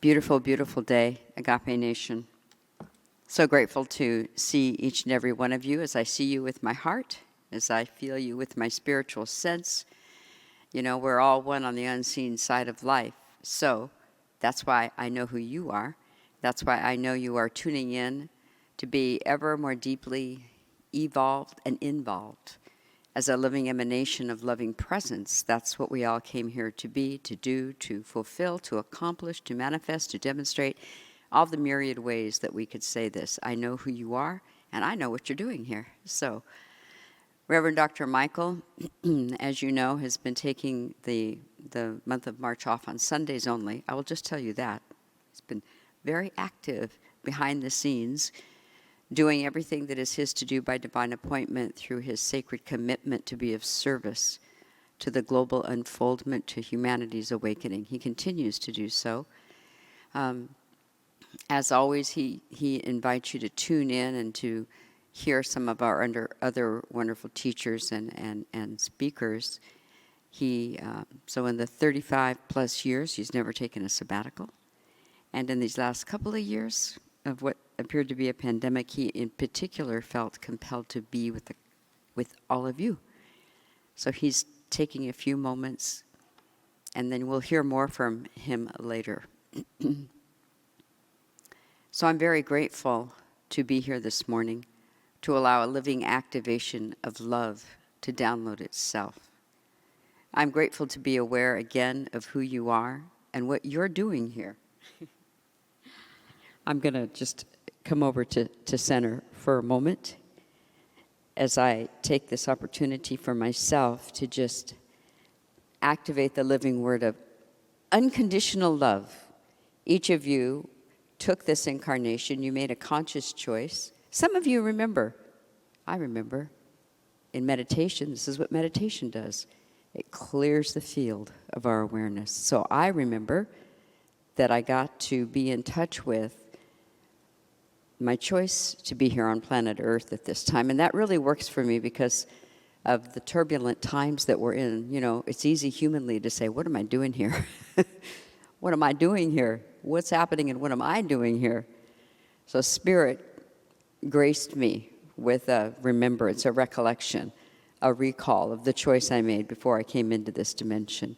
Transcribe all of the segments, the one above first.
Beautiful, beautiful day, Agape Nation. So grateful to see each and every one of you as I see you with my heart, as I feel you with my spiritual sense. You know, we're all one on the unseen side of life. So that's why I know who you are. That's why I know you are tuning in to be ever more deeply evolved and involved as a living emanation of loving presence. That's what we all came here to be, to do, to fulfill, to accomplish, to manifest, to demonstrate, all the myriad ways that we could say this. I know who you are, and I know what you're doing here. So, Reverend Dr. Michael, as you know, has been taking the month of March off on Sundays only. I will just tell you that. He's been very active behind the scenes, doing everything that is his to do by divine appointment through his sacred commitment to be of service to the global unfoldment, to humanity's awakening. He continues to do so. As always, he invites you to tune in and to hear some of our other wonderful teachers and speakers. So in the 35 plus years, he's never taken a sabbatical. And in these last couple of years of what appeared to be a pandemic, he in particular felt compelled to be with all of you. So he's taking a few moments, and then we'll hear more from him later. So I'm very grateful to be here this morning to allow a living activation of love to download itself. I'm grateful to be aware again of who you are and what you're doing here. I'm going to just come over to center for a moment as I take this opportunity for myself to just activate the living word of unconditional love. Each of you took this incarnation. You made a conscious choice. Some of you remember. I remember. In meditation, this is what meditation does. It clears the field of our awareness. So I remember that I got to be in touch with my choice to be here on planet Earth at this time. And that really works for me because of the turbulent times that we're in. You know, it's easy humanly to say, what am I doing here? What am I doing here? What's happening and what am I doing here? So Spirit graced me with a remembrance, a recollection, a recall of the choice I made before I came into this dimension.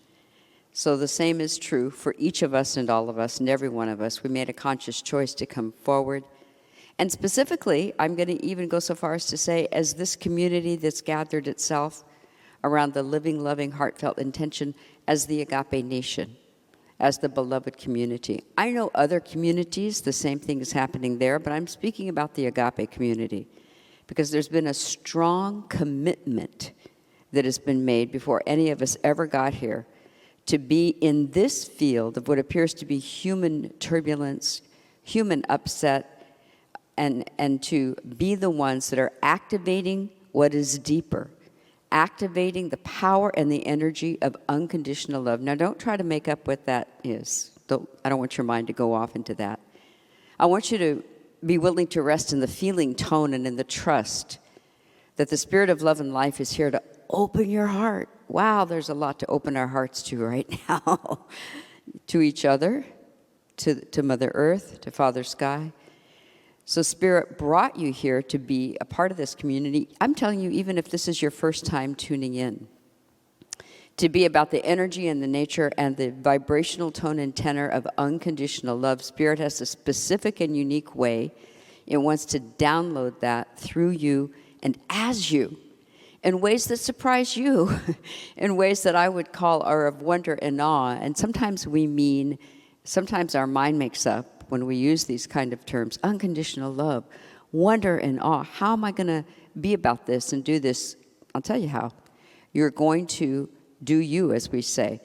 So the same is true for each of us and all of us and every one of us. We made a conscious choice to come forward. And specifically, I'm going to even go so far as to say, as this community that's gathered itself around the living, loving, heartfelt intention as the Agape Nation, as the beloved community. I know other communities, the same thing is happening there, but I'm speaking about the Agape community because there's been a strong commitment that has been made before any of us ever got here to be in this field of what appears to be human turbulence, human upset, and to be the ones that are activating what is deeper, activating the power and the energy of unconditional love. Now, don't try to make up what that is. I don't want your mind to go off into that. I want you to be willing to rest in the feeling tone and in the trust that the spirit of love and life is here to open your heart. Wow, there's a lot to open our hearts to right now. To each other, to Mother Earth, to Father Sky. So Spirit brought you here to be a part of this community. I'm telling you, even if this is your first time tuning in, to be about the energy and the nature and the vibrational tone and tenor of unconditional love. Spirit has a specific and unique way. It wants to download that through you and as you, in ways that surprise you, in ways that I would call are of wonder and awe. And sometimes our mind makes up, when we use these kind of terms, unconditional love, wonder and awe. How am I going to be about this and do this? I'll tell you how. You're going to do you, as we say.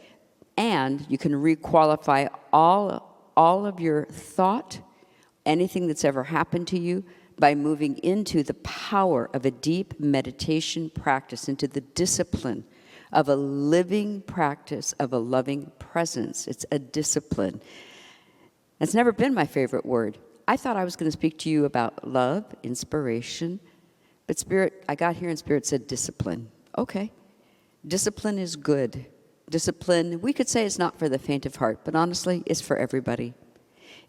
And you can requalify all of your thought, anything that's ever happened to you, by moving into the power of a deep meditation practice, into the discipline of a living practice of a loving presence. It's a discipline. It's never been my favorite word. I thought I was going to speak to you about love, inspiration, but Spirit, I got here and Spirit said discipline. Okay. Discipline is good. Discipline, we could say it's not for the faint of heart, but honestly, it's for everybody.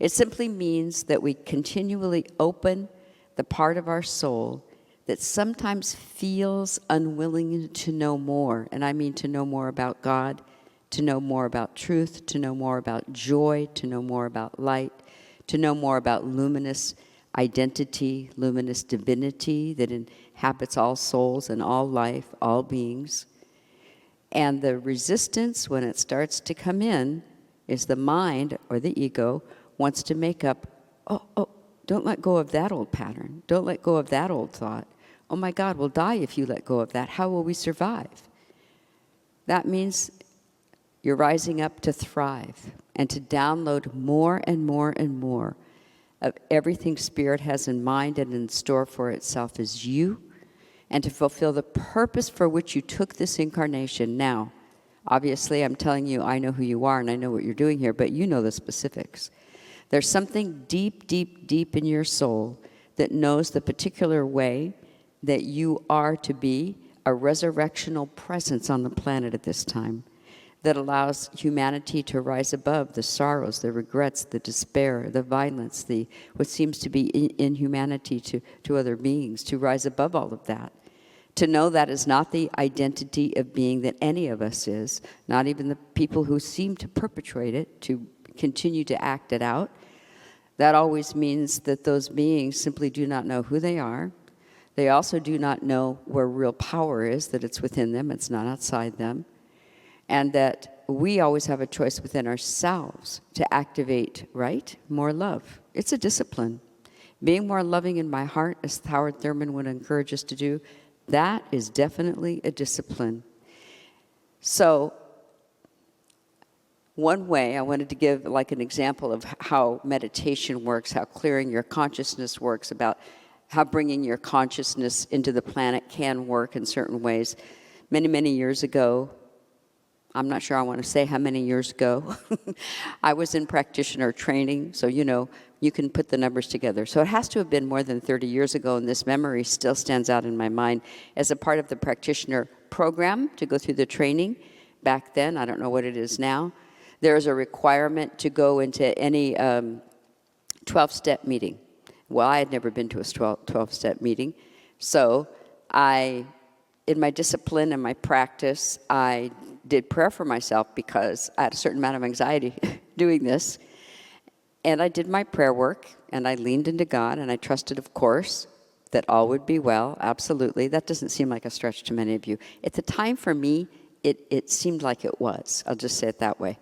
It simply means that we continually open the part of our soul that sometimes feels unwilling to know more. And I mean to know more about God, to know more about truth, to know more about joy, to know more about light, to know more about luminous identity, luminous divinity that inhabits all souls and all life, all beings. And the resistance, when it starts to come in, is the mind or the ego wants to make up, oh, don't let go of that old pattern. Don't let go of that old thought. Oh my God, we'll die if you let go of that. How will we survive? That means you're rising up to thrive and to download more and more and more of everything Spirit has in mind and in store for itself as you, and to fulfill the purpose for which you took this incarnation. Now, obviously, I'm telling you, I know who you are and I know what you're doing here, but you know the specifics. There's something deep, deep, deep in your soul that knows the particular way that you are to be a resurrectional presence on the planet at this time, that allows humanity to rise above the sorrows, the regrets, the despair, the violence, the what seems to be inhumanity to other beings, to rise above all of that. To know that is not the identity of being that any of us is, not even the people who seem to perpetuate it, to continue to act it out. That always means that those beings simply do not know who they are. They also do not know where real power is, that it's within them, it's not outside them. And that we always have a choice within ourselves to activate, right? More love. It's a discipline. Being more loving in my heart, as Howard Thurman would encourage us to do, that is definitely a discipline. So, one way I wanted to give like an example of how meditation works, how clearing your consciousness works, about how bringing your consciousness into the planet can work in certain ways. Many, many years ago, I'm not sure I want to say how many years ago, I was in practitioner training, so you can put the numbers together. So it has to have been more than 30 years ago, and this memory still stands out in my mind as a part of the practitioner program to go through the training. Back then, I don't know what it is now, there is a requirement to go into any 12-step meeting. Well, I had never been to a 12-step meeting, so in my discipline and my practice, I did prayer for myself because I had a certain amount of anxiety doing this. And I did my prayer work, and I leaned into God, and I trusted, of course, that all would be well. Absolutely. That doesn't seem like a stretch to many of you. At the time, for me, it seemed like it was. I'll just say it that way.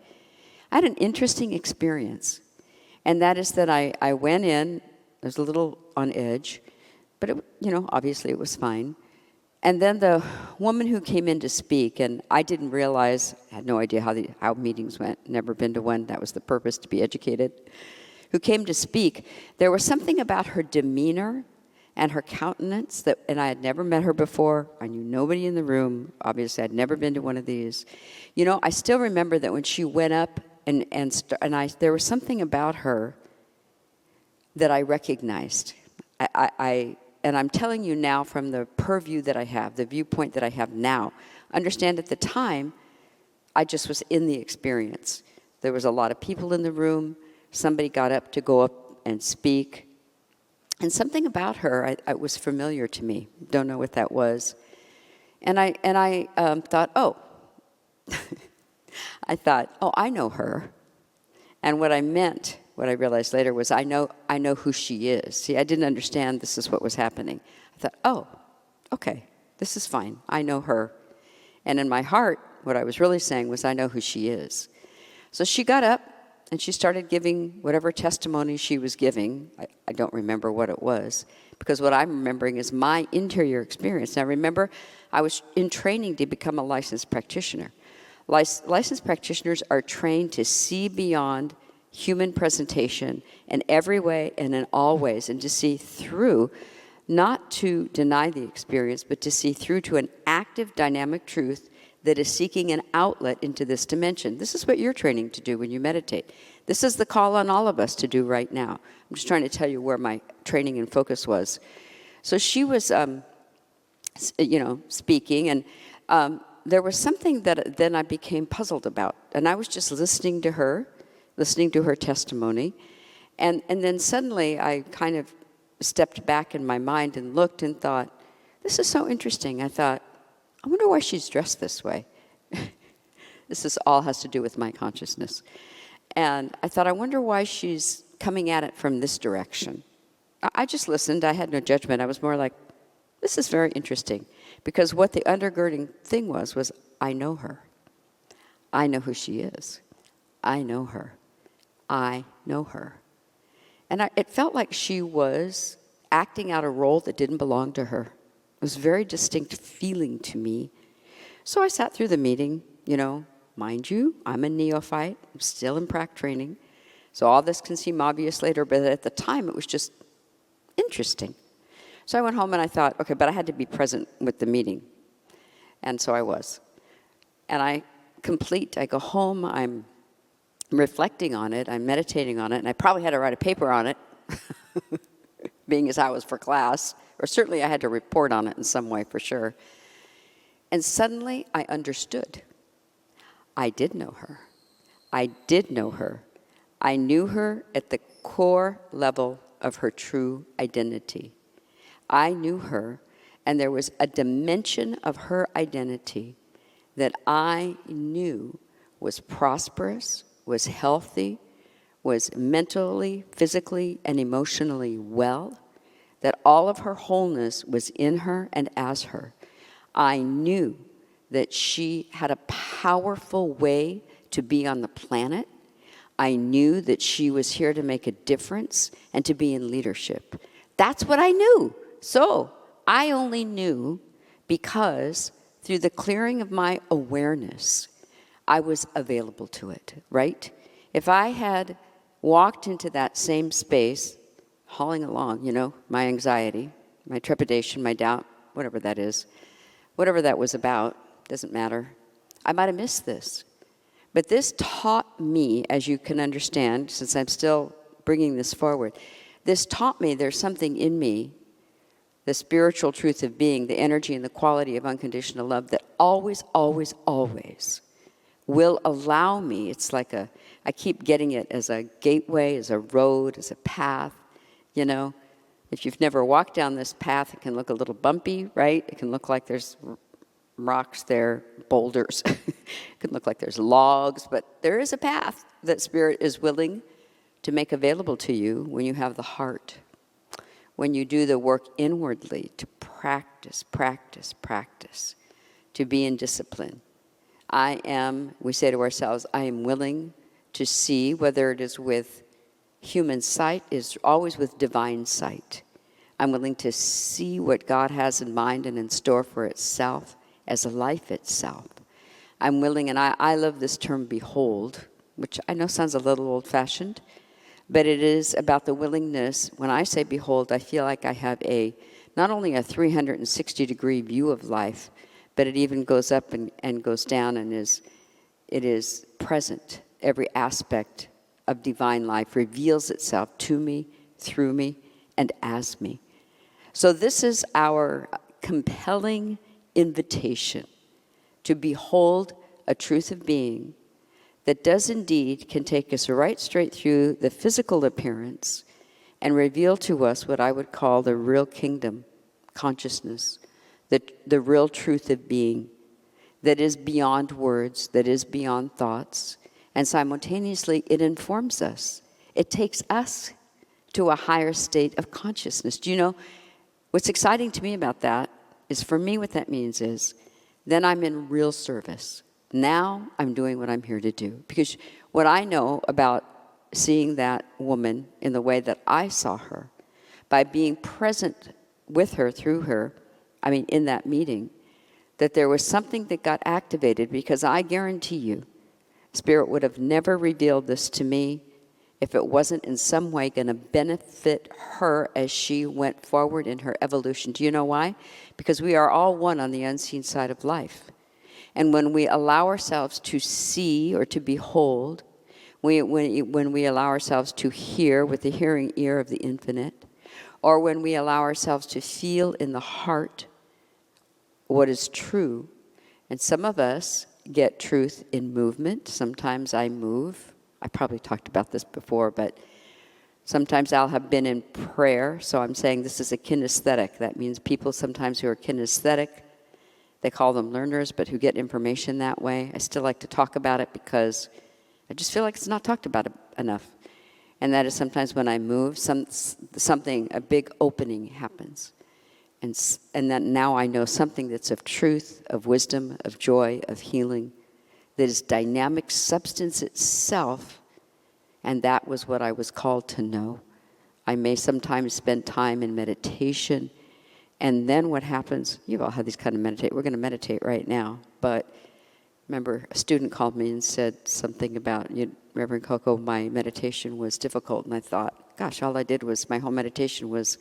I had an interesting experience, and that is that I went in. I was a little on edge, but obviously it was fine. And then the woman who came in to speak, and I didn't realize, I had no idea how meetings went, never been to one, that was the purpose, to be educated, who came to speak, there was something about her demeanor and her countenance, and I had never met her before. I knew nobody in the room. Obviously, I'd never been to one of these. I still remember that when she went up, there was something about her that I recognized. And I'm telling you now from the purview that I have, the viewpoint that I have now. Understand, at the time, I just was in the experience. There was a lot of people in the room. Somebody got up to go up and speak. And something about her was familiar to me. Don't know what that was. And I thought, I know her. And what I realized later was I know who she is. See, I didn't understand this is what was happening. I thought, okay, this is fine. I know her. And in my heart, what I was really saying was I know who she is. So she got up and she started giving whatever testimony she was giving. I don't remember what it was, because what I'm remembering is my interior experience. Now remember, I was in training to become a licensed practitioner. Licensed practitioners are trained to see beyond human presentation in every way and in all ways, and to see through, not to deny the experience, but to see through to an active, dynamic truth that is seeking an outlet into this dimension. This is what you're training to do when you meditate. This is the call on all of us to do right now. I'm just trying to tell you where my training and focus was. So she was, speaking, and there was something that then I became puzzled about, and I was just listening to her testimony, And then suddenly I kind of stepped back in my mind and looked and thought, this is so interesting. I thought, I wonder why she's dressed this way. This all has to do with my consciousness. And I thought, I wonder why she's coming at it from this direction. I just listened. I had no judgment. I was more like, this is very interesting. Because what the undergirding thing was I know her. I know who she is. I know her. I know her. And it felt like she was acting out a role that didn't belong to her. It was a very distinct feeling to me. So I sat through the meeting, mind you, I'm a neophyte. I'm still in prac training. So all this can seem obvious later, but at the time it was just interesting. So I went home and I thought, okay, but I had to be present with the meeting. And so I was. And I go home, I'm reflecting on it, I'm meditating on it, and I probably had to write a paper on it, being as I was for class, or certainly I had to report on it in some way for sure. And suddenly I understood. I did know her. I did know her. I knew her at the core level of her true identity. I knew her, and there was a dimension of her identity that I knew was prosperous, was healthy, was mentally, physically, and emotionally well, that all of her wholeness was in her and as her. I knew that she had a powerful way to be on the planet. I knew that she was here to make a difference and to be in leadership. That's what I knew. So I only knew because through the clearing of my awareness, I was available to it, right? If I had walked into that same space, hauling along, my anxiety, my trepidation, my doubt, whatever that is, whatever that was about, doesn't matter, I might have missed this. But this taught me, as you can understand, since I'm still bringing this forward, this taught me there's something in me, the spiritual truth of being, the energy and the quality of unconditional love that always, always, always will allow me. It's like I keep getting it as a gateway, as a road, as a path, If you've never walked down this path, it can look a little bumpy, right? It can look like there's rocks there, boulders. It can look like there's logs, but there is a path that Spirit is willing to make available to you when you have the heart, when you do the work inwardly to practice, to be in discipline. We say to ourselves, I am willing to see, whether it is with human sight, is always with divine sight. I'm willing to see what God has in mind and in store for itself as life itself. I'm willing, and I love this term behold, which I know sounds a little old-fashioned, but it is about the willingness. When I say behold, I feel like I have not only a 360-degree view of life, but it even goes up and goes down, and it is present. Every aspect of divine life reveals itself to me, through me, and as me. So this is our compelling invitation to behold a truth of being that does indeed can take us right straight through the physical appearance and reveal to us what I would call the real kingdom consciousness, the real truth of being that is beyond words, that is beyond thoughts, and simultaneously it informs us. It takes us to a higher state of consciousness. Do you know, what's exciting to me about that is, for me, what that means is, then I'm in real service. Now I'm doing what I'm here to do. Because what I know about seeing that woman in the way that I saw her, by being present with her, through her, in that meeting, that there was something that got activated, because I guarantee you, Spirit would have never revealed this to me if it wasn't in some way going to benefit her as she went forward in her evolution. Do you know why? Because we are all one on the unseen side of life. And when we allow ourselves to see or to behold, when we allow ourselves to hear with the hearing ear of the infinite, or when we allow ourselves to feel in the heart what is true, and some of us get truth in movement. Sometimes I move. I probably talked about this before, but Sometimes I'll have been in prayer, so I'm saying this is a kinesthetic. That means people sometimes who are kinesthetic, they call them learners, but who get information that way. I still like to talk about it because I just feel like it's not talked about enough. And that is sometimes when I move, something, a big opening happens. And that now I know something that's of truth, of wisdom, of joy, of healing, that is dynamic substance itself, and that was what I was called to know. I may sometimes spend time in meditation, and then what happens, you've all had these kind of meditate. We're going to meditate right now, but remember, a student called me and said something about, Reverend Coco, my meditation was difficult, and I thought, gosh, all I did was, my whole meditation was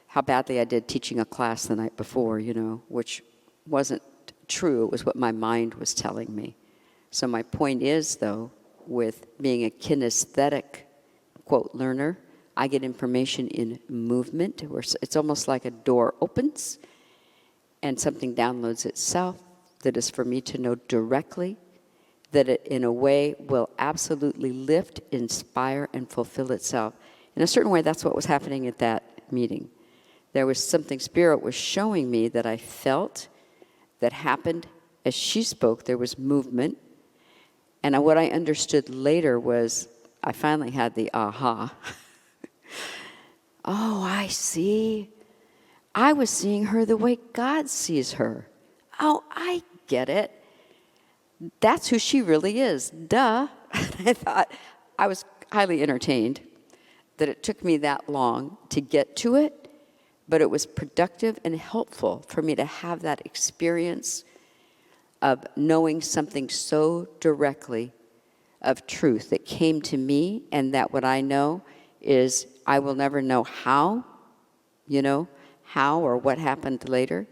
how badly I did teaching a class the night before, which wasn't true. It was what my mind was telling me. So my point is, though, with being a kinesthetic, quote, learner, I get information in movement, where it's almost like a door opens and something downloads itself that is for me to know directly, that it in a way will absolutely lift, inspire, and fulfill itself. In a certain way, that's what was happening at that meeting. There was something Spirit was showing me that I felt that happened as she spoke. There was movement. And what I understood later was, I finally had the aha. Oh, I see. I was seeing her the way God sees her. Oh, I get it. That's who she really is. Duh. I thought, I was highly entertained that it took me that long to get to it, but it was productive and helpful for me to have that experience of knowing something so directly of truth that came to me, and that what I know is I will never know how or what happened later,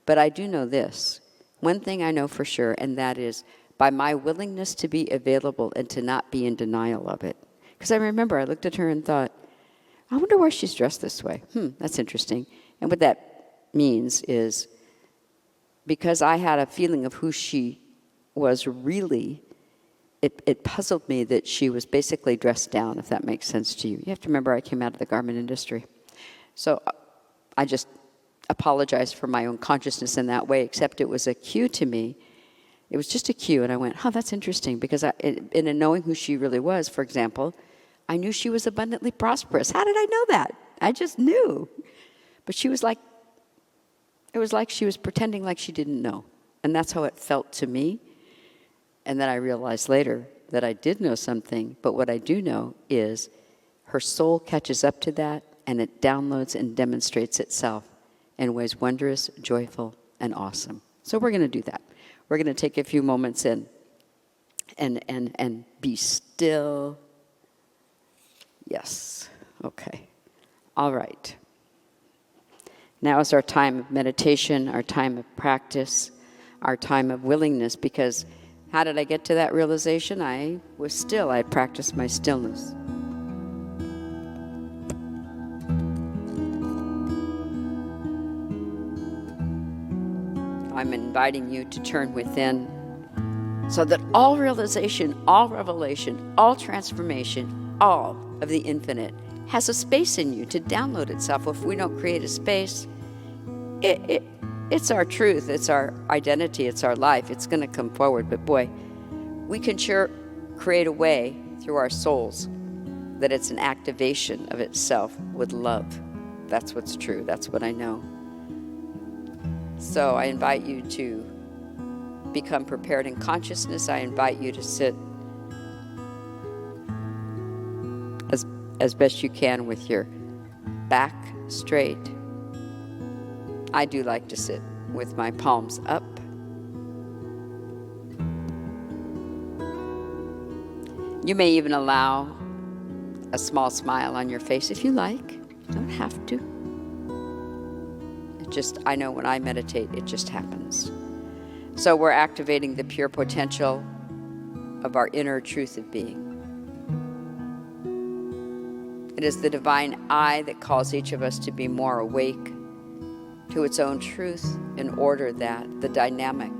but I do know this. One thing I know for sure, and that is by my willingness to be available and to not be in denial of it. Because I remember I looked at her and thought, I wonder why she's dressed this way. That's interesting. And what that means is, because I had a feeling of who she was really, it puzzled me that she was basically dressed down, if that makes sense to you. You have to remember I came out of the garment industry. So I just apologized for my own consciousness in that way, except it was a cue to me. It was just a cue, and I went, that's interesting, because in knowing who she really was, for example, I knew she was abundantly prosperous. How did I know that? I just knew. But she was like, it was like she was pretending like she didn't know. And that's how it felt to me. And then I realized later that I did know something, but what I do know is her soul catches up to that, and it downloads and demonstrates itself in ways wondrous, joyful, and awesome. So we're going to do that. We're going to take a few moments and be still. Yes. Okay. All right. Now is our time of meditation, our time of practice, our time of willingness, because how did I get to that realization? I was still. I practiced my stillness. I'm inviting you to turn within so that all realization, all revelation, all transformation, all of the infinite has a space in you to download itself. If we don't create a space, it's our truth, it's our identity, it's our life. It's going to come forward. But boy, we can sure create a way through our souls that it's an activation of itself with love. That's what's true. That's what I know. So I invite you to become prepared in consciousness. I invite you to sit as best you can with your back straight. I do like to sit with my palms up. You may even allow a small smile on your face if you like. You don't have to. I know when I meditate, it just happens. So we're activating the pure potential of our inner truth of being. It is the divine I that calls each of us to be more awake to its own truth, in order that the dynamic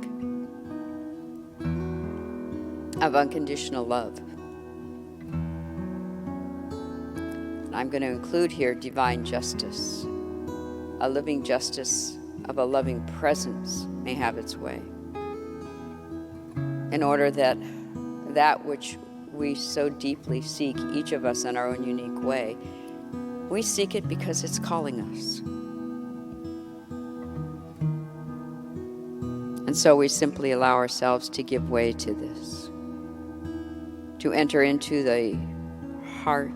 of unconditional love I'm going to include here divine justice. A living justice of a loving presence may have its way, in order that that which we so deeply seek, each of us in our own unique way, we seek it because it's calling us. And so we simply allow ourselves to give way to this, to enter into the heart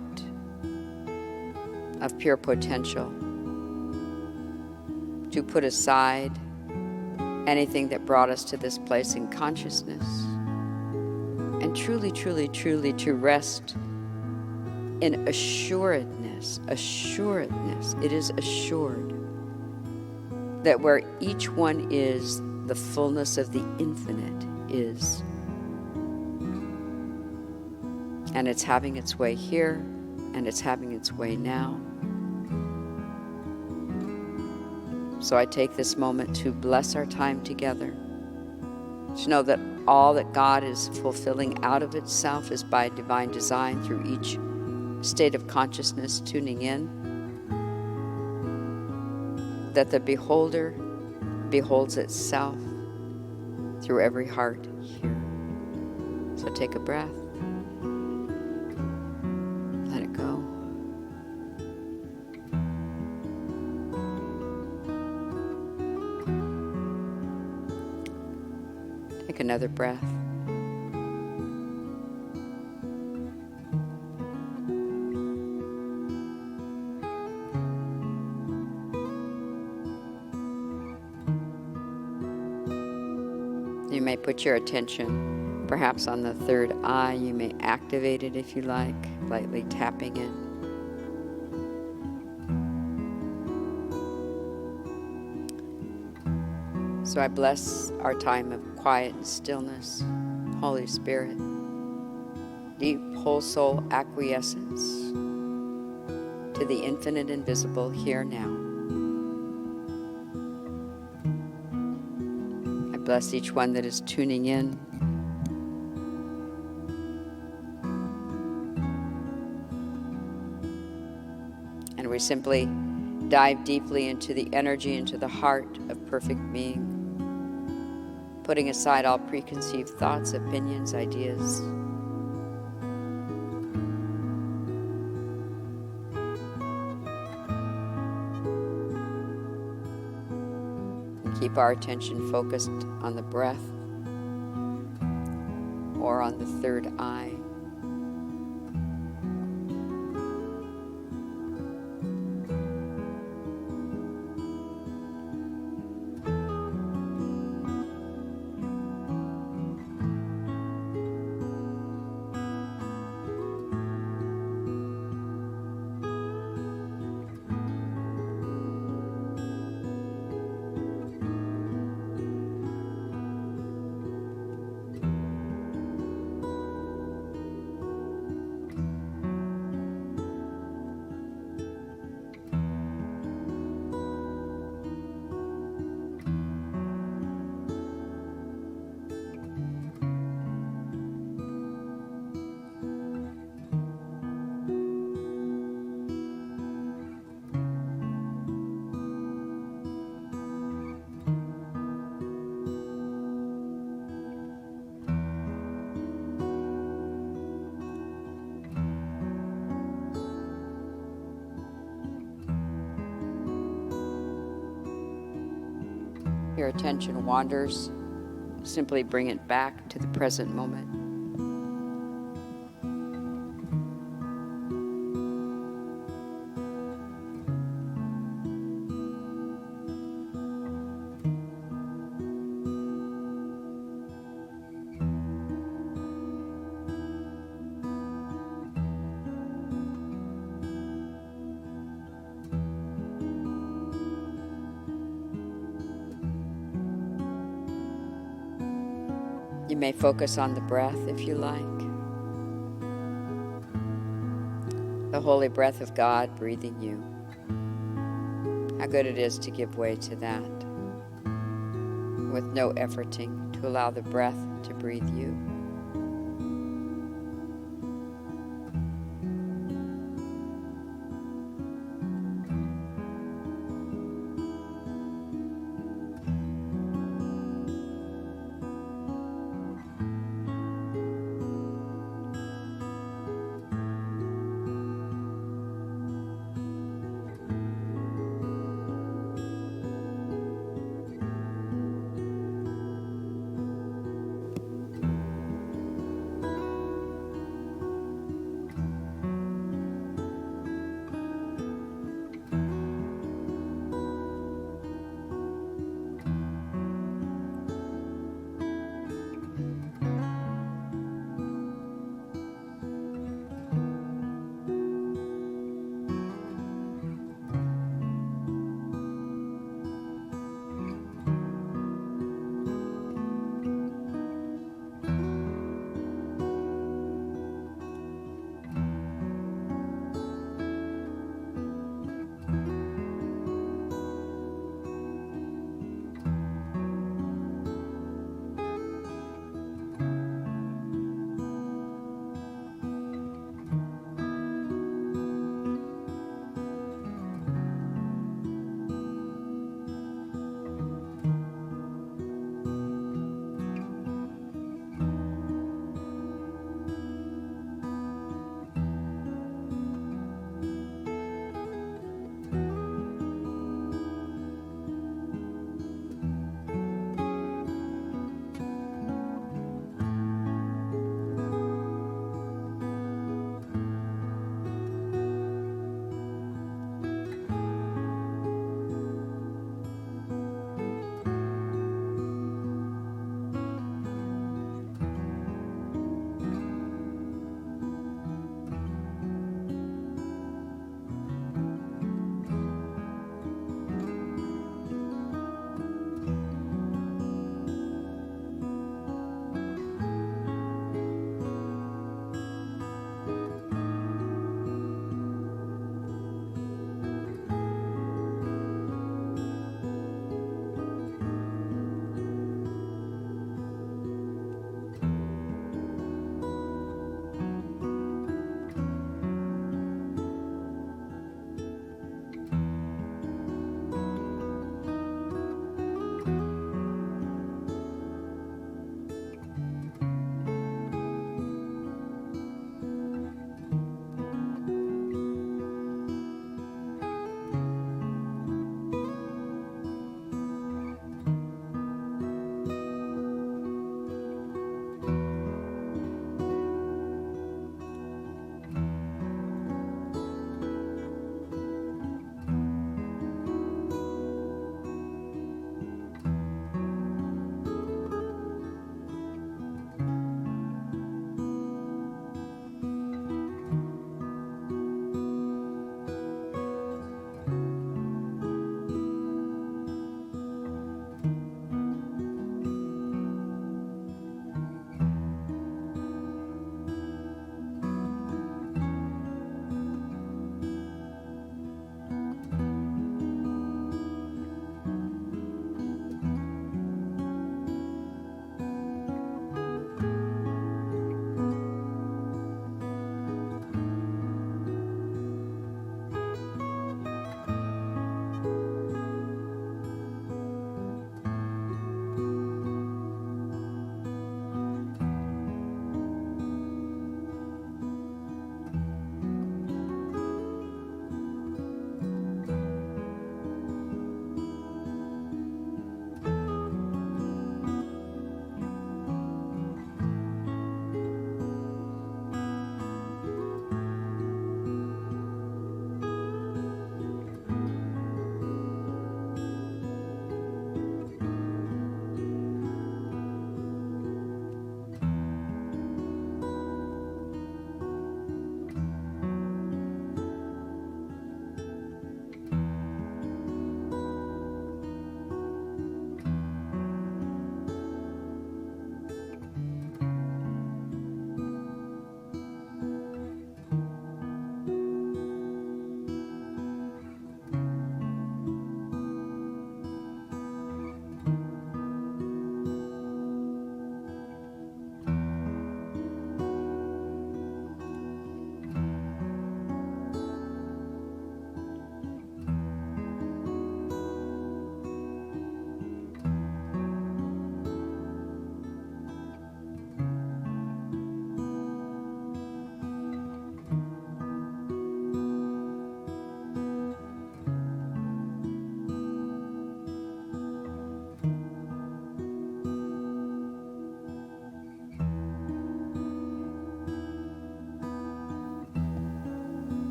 of pure potential, to put aside anything that brought us to this place in consciousness, and truly, truly, truly to rest in assuredness. It is assured that where each one is, the fullness of the infinite is. And it's having its way here, and it's having its way now. So I take this moment to bless our time together, to know that all that God is fulfilling out of itself is by divine design through each state of consciousness tuning in, that the beholder beholds itself through every heart here. So take a breath. Let it go. Take another breath. You may put your attention perhaps on the third eye. You may activate it if you like, lightly tapping it. So I bless our time of quiet and stillness, Holy Spirit, deep whole soul acquiescence to the infinite invisible here now. I bless each one that is tuning in. And we simply dive deeply into the energy, into the heart of perfect being, putting aside all preconceived thoughts, opinions, ideas. And keep our attention focused on the breath or on the third eye. Your attention wanders, simply bring it back to the present moment. You may focus on the breath if you like. The holy breath of God breathing you. How good it is to give way to that with no efforting, to allow the breath to breathe you.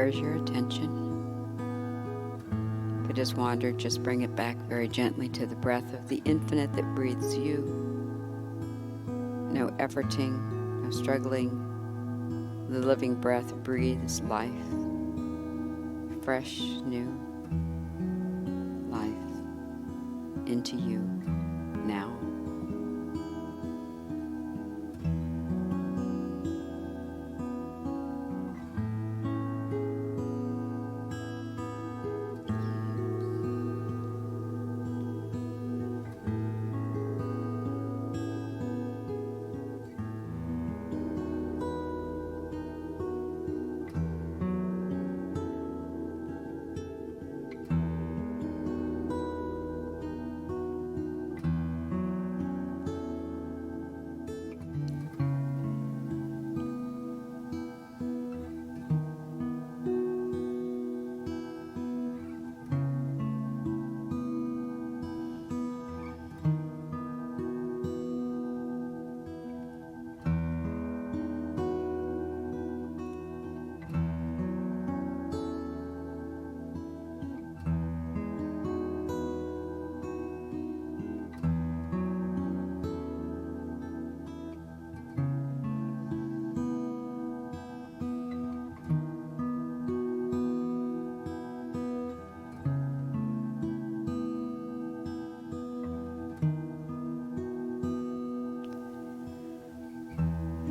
where's your attention? If it has wandered, just bring it back very gently to the breath of the infinite that breathes you. No efforting, no struggling. The living breath breathes life, fresh, new life into you now.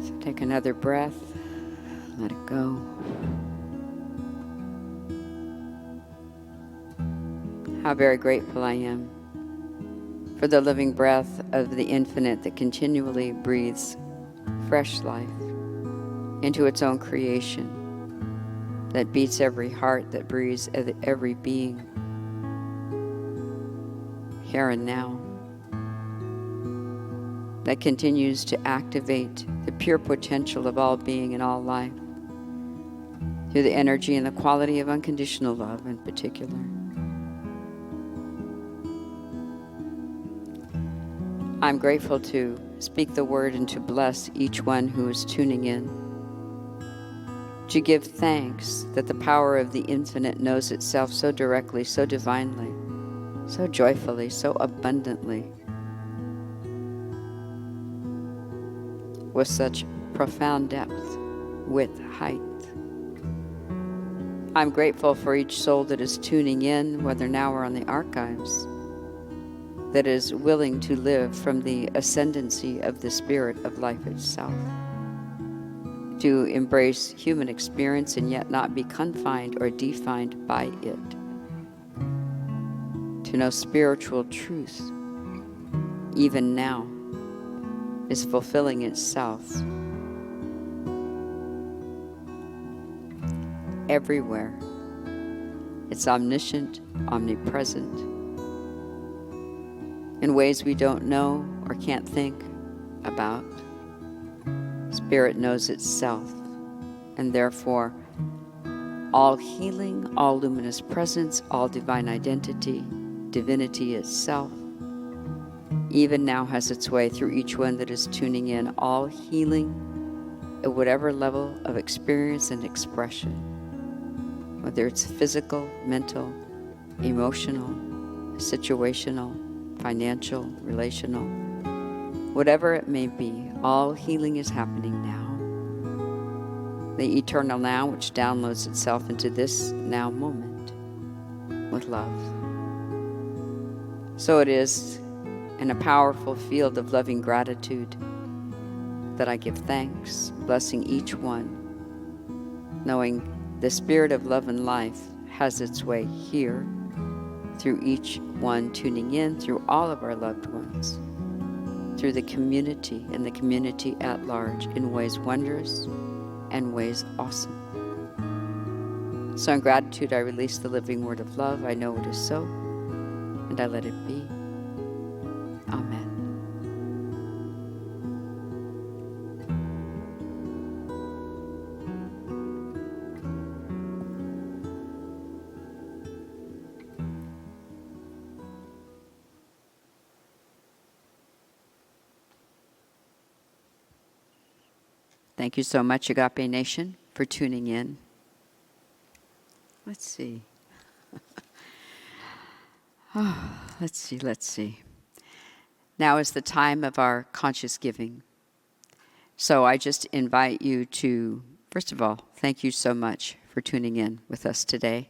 So take another breath, let it go. How very grateful I am for the living breath of the infinite that continually breathes fresh life into its own creation, that beats every heart, that breathes every being here and now, that continues to activate the pure potential of all being and all life through the energy and the quality of unconditional love in particular. I'm grateful to speak the word and to bless each one who is tuning in, to give thanks that the power of the infinite knows itself so directly, so divinely, so joyfully, so abundantly, with such profound depth, width, height. I'm grateful for each soul that is tuning in, whether now or on the archives, that is willing to live from the ascendancy of the spirit of life itself, to embrace human experience and yet not be confined or defined by it, to know spiritual truth even now is fulfilling itself everywhere. It's omniscient, omnipresent, in ways we don't know or can't think about. Spirit knows itself, and therefore all healing, all luminous presence, all divine identity, divinity itself, even now has its way through each one that is tuning in. All healing at whatever level of experience and expression, whether it's physical, mental, emotional, situational, financial, relational, whatever it may be, all healing is happening now. The eternal now, which downloads itself into this now moment with love. So it is in a powerful field of loving gratitude that I give thanks, blessing each one, knowing the spirit of love and life has its way here, through each one tuning in, through all of our loved ones, through the community and the community at large in ways wondrous and ways awesome. So in gratitude, I release the living word of love. I know it is so, and I let it be. Amen. Thank you so much, Agape Nation, for tuning in. Let's see. Oh, let's see. Now is the time of our conscious giving. So I just invite you to, first of all, thank you so much for tuning in with us today.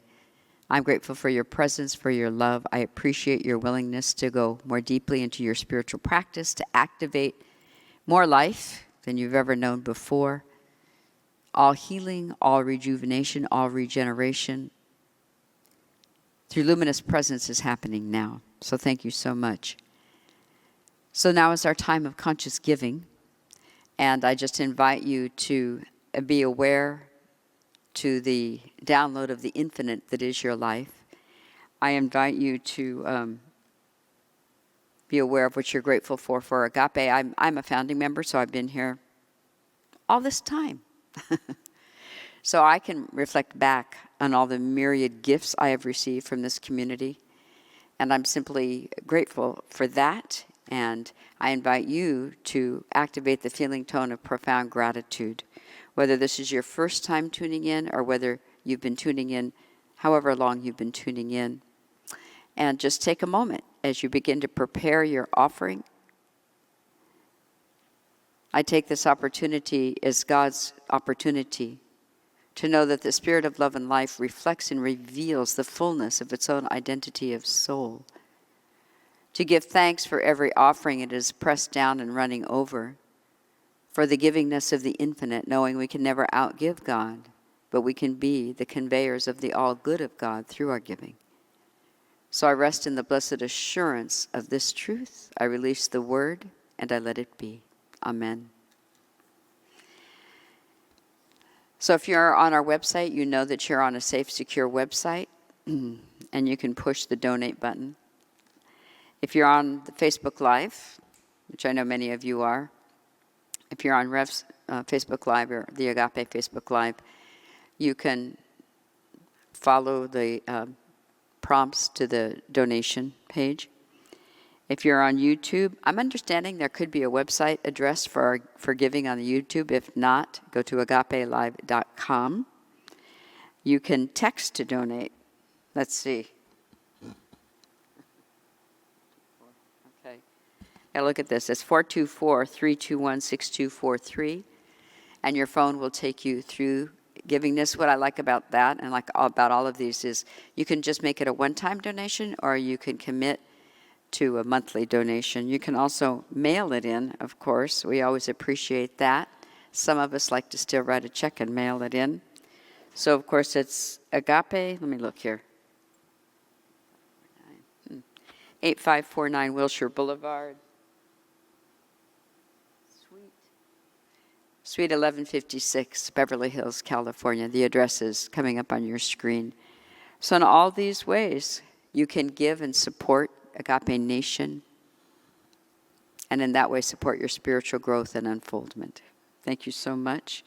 I'm grateful for your presence, for your love. I appreciate your willingness to go more deeply into your spiritual practice, to activate more life than you've ever known before. All healing, all rejuvenation, all regeneration through luminous presence is happening now. So thank you so much. So now is our time of conscious giving. And I just invite you to be aware to the download of the infinite that is your life. I invite you to be aware of what you're grateful for Agape. I'm a founding member, so I've been here all this time. So I can reflect back on all the myriad gifts I have received from this community. And I'm simply grateful for that. And I invite you to activate the feeling tone of profound gratitude. Whether this is your first time tuning in or whether you've been tuning in however long you've been tuning in. And just take a moment as you begin to prepare your offering. I take this opportunity as God's opportunity to know that the Spirit of love and life reflects and reveals the fullness of its own identity of soul. To give thanks for every offering it is pressed down and running over. For the givingness of the infinite, knowing we can never outgive God, but we can be the conveyors of the all good of God through our giving. So I rest in the blessed assurance of this truth. I release the word and I let it be. Amen. So if you're on our website, you know that you're on a safe, secure website, and you can push the donate button. If you're on the Facebook Live, which I know many of you are, if you're on Rev's Facebook Live or the Agape Facebook Live, you can follow the prompts to the donation page. If you're on YouTube, I'm understanding there could be a website address for giving on the YouTube. If not, go to agapelive.com. You can text to donate. Let's see. Okay. Now look at this. It's 424-321-6243. And your phone will take you through giving this. What I like about that and like about all of these is you can just make it a one-time donation or you can commit to a monthly donation. You can also mail it in, of course. We always appreciate that. Some of us like to still write a check and mail it in. So, of course, it's Agape. Let me look here. 8549 Wilshire Boulevard. Suite 1156, Beverly Hills, California. The address is coming up on your screen. So in all these ways, you can give and support Agape Nation, and in that way support your spiritual growth and unfoldment. Thank you so much.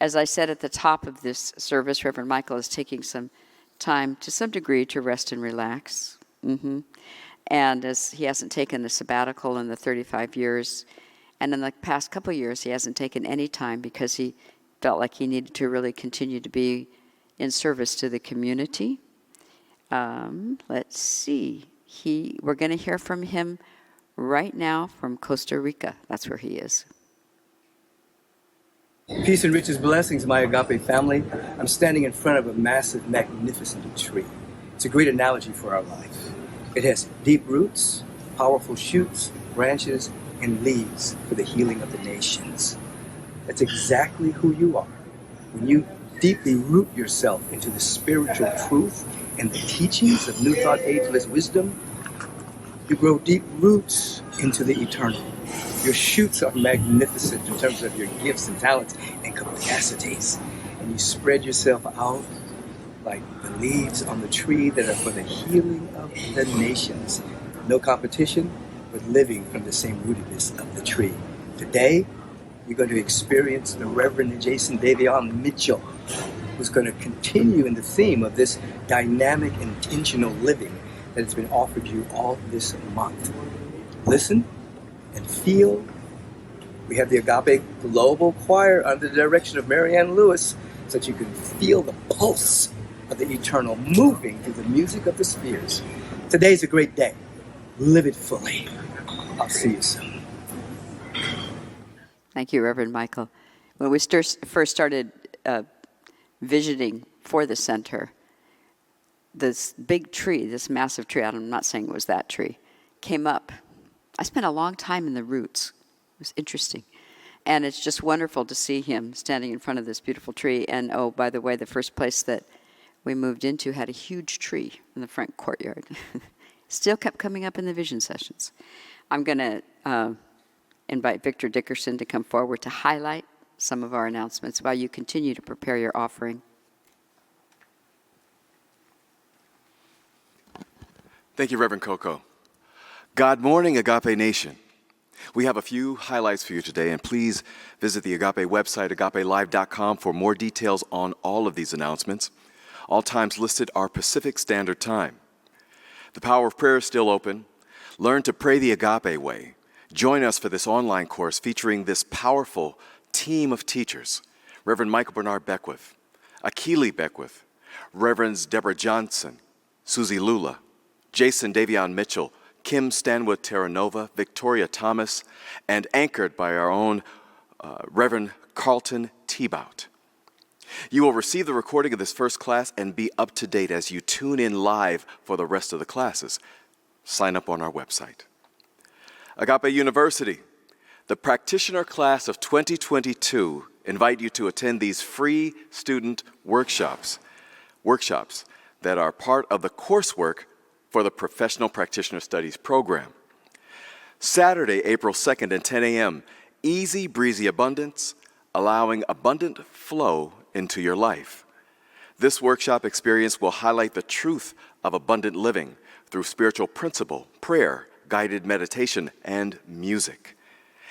As I said at the top of this service, Reverend Michael is taking some time to some degree to rest and relax. And as he hasn't taken the sabbatical in the 35 years, and in the past couple years, he hasn't taken any time because he felt like he needed to really continue to be in service to the community. Let's see. We're going to hear from him right now from Costa Rica. That's where he is. Peace and riches blessings, my Agape family. I'm standing in front of a massive, magnificent tree. It's a great analogy for our life. It has deep roots, powerful shoots, branches, and leaves for the healing of the nations. That's exactly who you are. When you deeply root yourself into the spiritual truth and the teachings of New Thought Ageless wisdom, you grow deep roots into the eternal. Your shoots are magnificent in terms of your gifts and talents and capacities. And you spread yourself out like the leaves on the tree that are for the healing of the nations. No competition, but living from the same rootedness of the tree. Today, you're going to experience the Reverend Jason Davion Mitchell, who's going to continue in the theme of this dynamic, intentional living that has been offered you all this month. Listen and feel. We have the Agape Global Choir under the direction of Marianne Lewis, so that you can feel the pulse of the eternal, moving through the music of the spheres. Today's a great day. Live it fully. I'll see you soon. Thank you, Reverend Michael. When we first started visioning for the center, this big tree, this massive tree, I'm not saying it was that tree, came up. I spent a long time in the roots. It was interesting. And it's just wonderful to see him standing in front of this beautiful tree. And oh, by the way, the first place that we moved into had a huge tree in the front courtyard. Still kept coming up in the vision sessions. I'm going to invite Victor Dickerson to come forward to highlight some of our announcements while you continue to prepare your offering. Thank you, Reverend Coco. God morning, Agape Nation. We have a few highlights for you today, and please visit the Agape website, agapelive.com, for more details on all of these announcements. All times listed are Pacific Standard Time. The Power of Prayer is still open. Learn to pray the Agape way. Join us for this online course featuring this powerful team of teachers: Reverend Michael Bernard Beckwith, Akili Beckwith, Reverends Deborah Johnson, Susie Lula, Jason Davion Mitchell, Kim Stanwood Terranova, Victoria Thomas, and anchored by our own Reverend Carlton Thibaut. You will receive the recording of this first class and be up to date as you tune in live for the rest of the classes. Sign up on our website. Agape University, the practitioner class of 2022 invite you to attend these free student workshops that are part of the coursework for the Professional Practitioner Studies program. Saturday, April 2nd at 10 a.m., Easy Breezy Abundance, allowing abundant flow into your life. This workshop experience will highlight the truth of abundant living through spiritual principle, prayer, guided meditation, and music.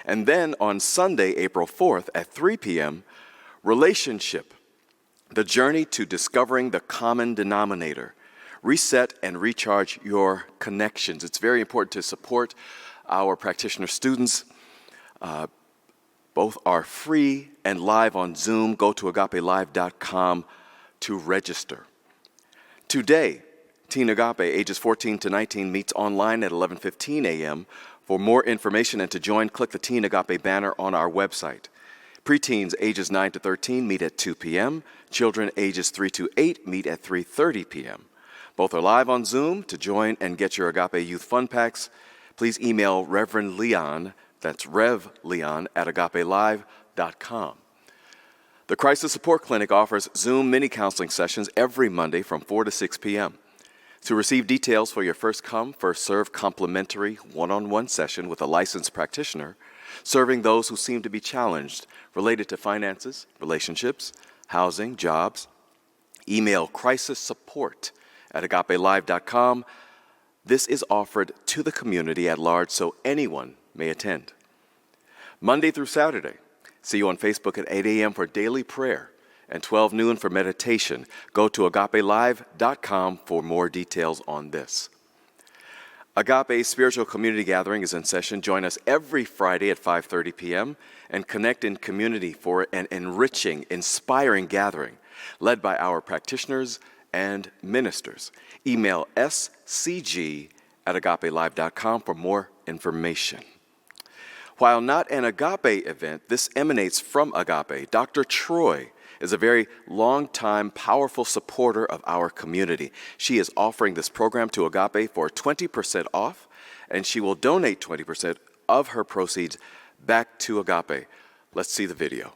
And then on Sunday, April 4th at 3 p.m., Relationship, the journey to discovering the common denominator. Reset and recharge your connections. It's very important to support our practitioner students. Both are free and live on Zoom. Go to agapelive.com to register. Today, Teen Agape, ages 14 to 19, meets online at 11:15 a.m. For more information and to join, click the Teen Agape banner on our website. Preteens ages 9 to 13 meet at 2 p.m. Children ages 3 to 8 meet at 3:30 p.m. Both are live on Zoom. To join and get your Agape Youth Fun Packs, please email Reverend Leon, that's Rev Leon, at agapelive.com. The Crisis Support Clinic offers Zoom mini counseling sessions every Monday from 4 to 6 p.m. To receive details for your first come, first serve complimentary one-on-one session with a licensed practitioner, serving those who seem to be challenged related to finances, relationships, housing, jobs, email crisissupport at agapelive.com. This is offered to the community at large so anyone may attend. Monday through Saturday, see you on Facebook at 8 a.m. for daily prayer and 12 noon for meditation. Go to agapelive.com for more details on this. Agape's spiritual community gathering is in session. Join us every Friday at 5:30 p.m. and connect in community for an enriching, inspiring gathering led by our practitioners and ministers. Email scg@agapelive.com for more information. While not an Agape event, this emanates from Agape. Dr. Troy is a very long-time, powerful supporter of our community. She is offering this program to Agape for 20% off, and she will donate 20% of her proceeds back to Agape. Let's see the video.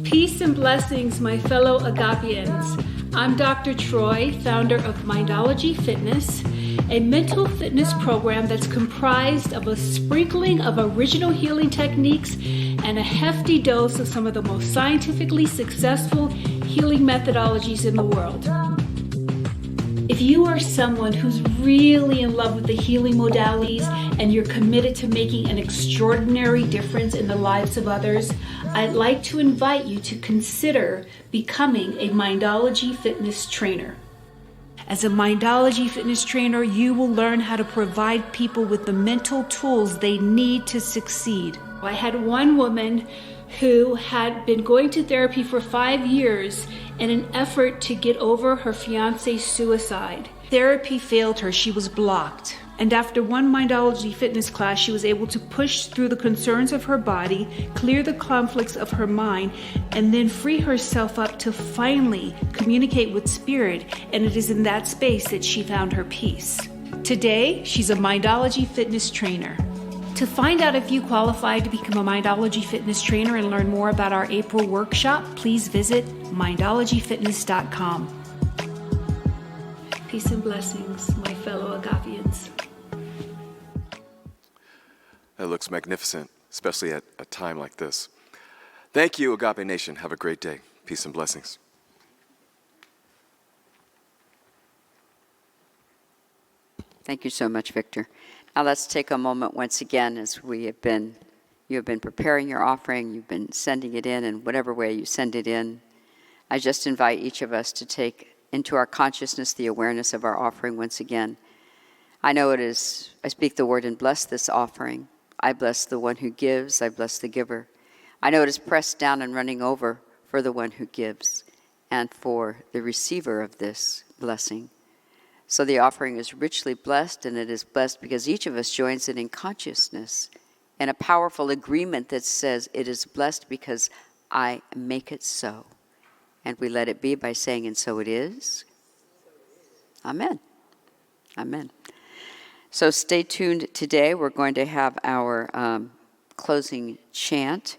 Peace and blessings, my fellow Agapians. I'm Dr. Troy, founder of Mindology Fitness, a mental fitness program that's comprised of a sprinkling of original healing techniques and a hefty dose of some of the most scientifically successful healing methodologies in the world. If you are someone who's really in love with the healing modalities and you're committed to making an extraordinary difference in the lives of others, I'd like to invite you to consider becoming a Mindology Fitness trainer. As a Mindology Fitness trainer, you will learn how to provide people with the mental tools they need to succeed. I had one woman who had been going to therapy for 5 years in an effort to get over her fiance's suicide. Therapy failed her. She was blocked. And after one Mindology fitness class, she was able to push through the concerns of her body, clear the conflicts of her mind, and then free herself up to finally communicate with spirit. And it is in that space that she found her peace. Today, she's a Mindology fitness trainer. To find out if you qualify to become a Mindology fitness trainer and learn more about our April workshop, please visit mindologyfitness.com. Peace and blessings, my fellow Agapians. That looks magnificent, especially at a time like this. Thank you, Agape Nation. Have a great day. Peace and blessings. Thank you so much, Victor. Now let's take a moment once again as you have been preparing your offering, you've been sending it in whatever way you send it in. I just invite each of us to take into our consciousness the awareness of our offering once again. I know it is, I speak the word and bless this offering. I bless the one who gives, I bless the giver. I know it is pressed down and running over for the one who gives and for the receiver of this blessing. So the offering is richly blessed, and it is blessed because each of us joins it in consciousness in a powerful agreement that says it is blessed because I make it so. And we let it be by saying, and so it is. Amen. Amen. So stay tuned today. We're going to have our closing chant,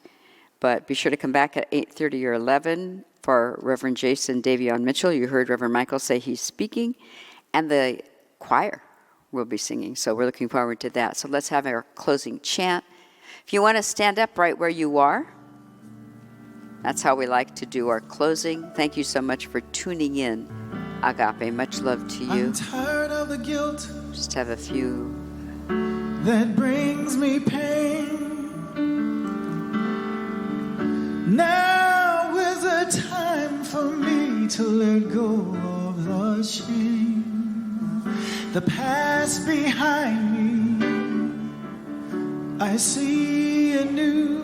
but be sure to come back at 8:30 or 11 for Reverend Jason Davion Mitchell. You heard Reverend Michael say he's speaking, and the choir will be singing. So we're looking forward to that. So let's have our closing chant. If you want to stand up right where you are, that's how we like to do our closing. Thank you so much for tuning in. Agape, much love to you. I'm tired of the guilt Just have a few. that brings me pain. Now is the time for me to let go of the shame. The past behind me, I see anew.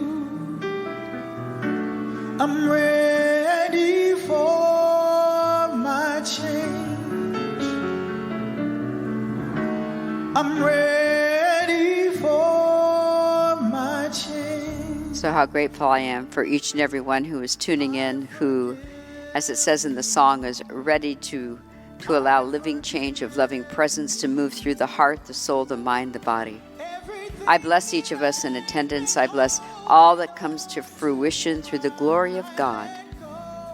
I'm ready for my change. I'm ready for my change. So how grateful I am for each and every one who is tuning in, who, as it says in the song, is ready to allow living change of loving presence to move through the heart, the soul, the mind, the body. I bless each of us in attendance. I bless all that comes to fruition through the glory of God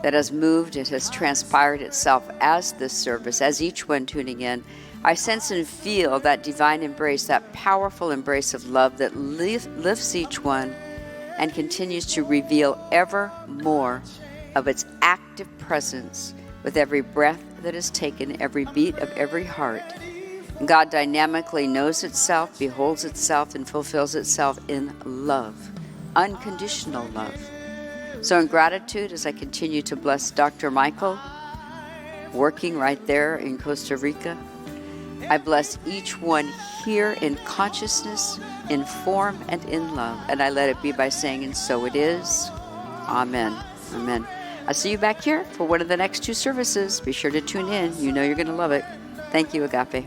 that has moved, it has transpired itself as this service, as each one tuning in. I sense and feel that divine embrace, that powerful embrace of love that lifts each one and continues to reveal ever more of its active presence with every breath that is taken, every beat of every heart. God dynamically knows itself, beholds itself, and fulfills itself in love, unconditional love. So in gratitude, as I continue to bless Dr. Michael, working right there in Costa Rica, I bless each one here in consciousness, in form, and in love. And I let it be by saying, and so it is. Amen. Amen. I'll see you back here for one of the next two services. Be sure to tune in. You know you're going to love it. Thank you, Agape.